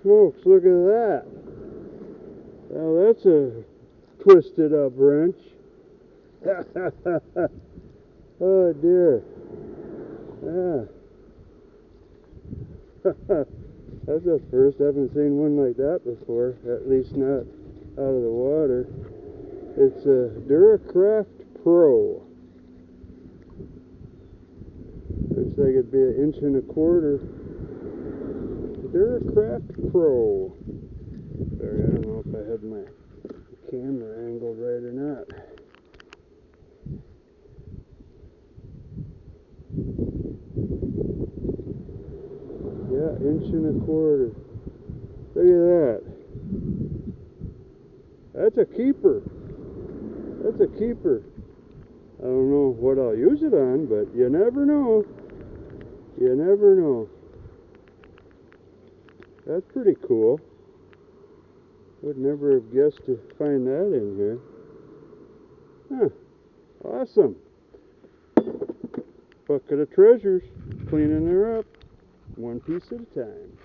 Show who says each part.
Speaker 1: Smokes, look at that. Now that's a twisted up wrench. Oh dear. Yeah. That's a first. I haven't seen one like that before, at least not out of the water. It's a Duracraft Pro. Looks like it'd be 1.25 inches. Duracraft Pro. Sorry, I don't know if I had my camera angled right or not. Yeah, 1.25 inches. Look at that. That's a keeper. That's a keeper. I don't know what I'll use it on, but you never know. You never know. That's pretty cool. Would never have guessed to find that in here. Huh. Awesome. Bucket of treasures. Cleaning her up. One piece at a time.